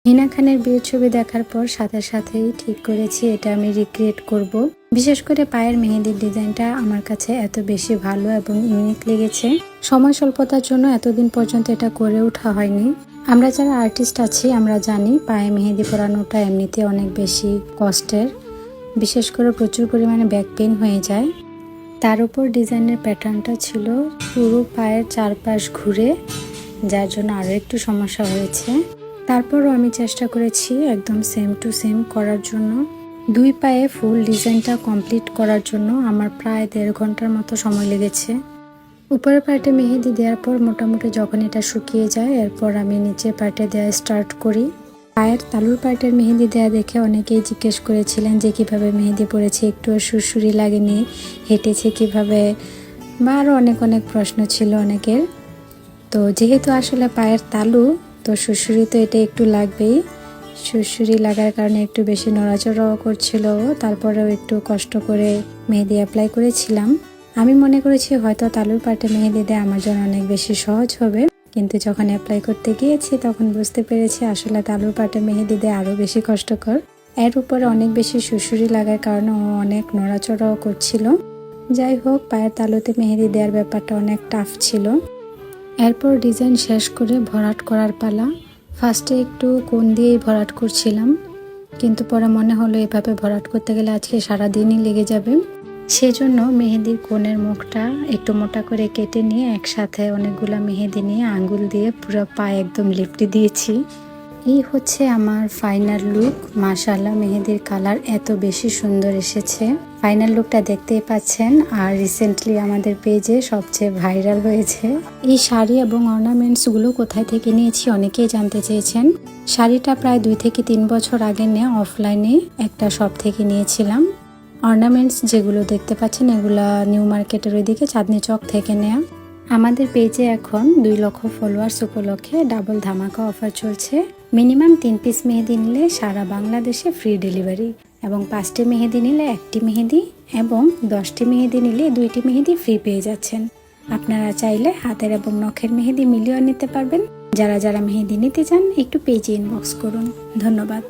হিনা খানের বিয়ের ছবি দেখার পর সাথে সাথেই ঠিক করেছি এটা আমি রিক্রিয়েট করব। বিশেষ করে পায়ের মেহেদির ডিজাইনটা আমার কাছে এত বেশি ভালো এবং ইউনিক লেগেছে। সময় স্বল্পতার জন্য এতদিন পর্যন্ত এটা করে ওঠা হয়নি। আমরা যারা আর্টিস্ট আছি আমরা জানি পায়ে মেহেদি পরানোটা এমনিতে অনেক বেশি কষ্টের, বিশেষ করে প্রচুর পরিমাণে ব্যাক পেইন হয়ে যায়। তার উপর ডিজাইনের প্যাটার্নটা ছিল পুরো পায়ের চারপাশ ঘুরে, যার জন্য আরও একটু সমস্যা হয়েছে। তারপরও আমি চেষ্টা করেছি একদম সেম টু সেম করার জন্য। দুই পায়ে ফুল ডিজাইনটা কমপ্লিট করার জন্য আমার প্রায় 1.5 ঘন্টার মতো সময় লেগেছে। উপরের পার্টে মেহেদি দেওয়ার পর মোটামুটি যখন এটা শুকিয়ে যায় এরপর আমি নিচের পার্টে দেওয়া স্টার্ট করি। পায়ের তালুর পার্টের মেহেদি দেওয়া দেখে অনেকেই জিজ্ঞেস করেছিলেন যে কিভাবে মেহেদি পড়েছে, একটু সুরসুরি লাগেনি, হেঁটেছে কিভাবে, বা আরও অনেক অনেক প্রশ্ন ছিল অনেকের। তো যেহেতু আসলে পায়ের তালু, তো সুরসুরি তো এটা একটু লাগবেই। সুরসুরি লাগার কারণে একটু বেশি নড়াচড়াও করছিল, তারপরেও একটু কষ্ট করে মেহেদি অ্যাপ্লাই করেছিলাম। আমি মনে করেছি হয়তো তালুর পাটে মেহেদি দেওয়া আমার জন্য অনেক বেশি সহজ হবে, কিন্তু যখন অ্যাপ্লাই করতে গিয়েছি তখন বুঝতে পেরেছি আসলে তালুর পাটে মেহেদি দেওয়া আরও বেশি কষ্টকর। এর উপরে অনেক বেশি সুরসুরি লাগার কারণে ও অনেক নড়াচড়াও করছিল। যাই হোক, পায়ের তালুতে মেহেদি দেওয়ার ব্যাপারটা অনেক টাফ ছিল। এরপর ডিজাইন শেষ করে ভরাট করার পালা। ফার্স্টে একটু কোণ দিয়েই ভরাট করছিলাম, কিন্তু পরে মনে হলো এভাবে ভরাট করতে গেলে আজকে সারাদিনই লেগে যাবে। সেজন্য মেহেদির কোণের মুখটা একটু মোটা করে কেটে নিয়ে একসাথে অনেকগুলো মেহেদি নিয়ে আঙ্গুল দিয়ে পুরো পায়ে একদম লিপটে দিয়েছি। এই হচ্ছে আমার ফাইনাল লুক। মাশাআল্লাহ, মেহেদির কালার এত বেশি সুন্দর এসেছে। ফাইনাল লুকটা দেখতেই পাচ্ছেন। আর রিসেন্টলি আমাদের পেজে সবচেয়ে ভাইরাল হয়েছে। এই শাড়ি এবং অর্নামেন্টসগুলো কোথায় থেকে নিয়েছি অনেকেই জানতে চেয়েছেন। শাড়িটা প্রায় 2 থেকে 3 বছর আগে নেওয়া, অফলাইনে একটা শপ থেকে নিয়েছিলাম। অর্নামেন্টস যেগুলো দেখতে পাচ্ছেন এগুলা নিউ মার্কেটের ওইদিকে চাঁদনি চক থেকে নেওয়া। আমাদের পেজে এখন 2 লক্ষ ফলোয়ার্স উপলক্ষে ডাবল ধামাকা অফার চলছে। মিনিমাম 3 পিস মেহেদি নিলে সারা বাংলাদেশে ফ্রি ডেলিভারি, এবং 5টি মেহেদি নিলে 1টি মেহেদি, এবং 10টি মেহেদি নিলে 2টি মেহেদি ফ্রি পেয়ে যাচ্ছেন। আপনারা চাইলে হাতের এবং নখের মেহেদি মিলিয়েও নিতে পারবেন। যারা যারা মেহেদি নিতে চান একটু পেজে ইনবক্স করুন। ধন্যবাদ।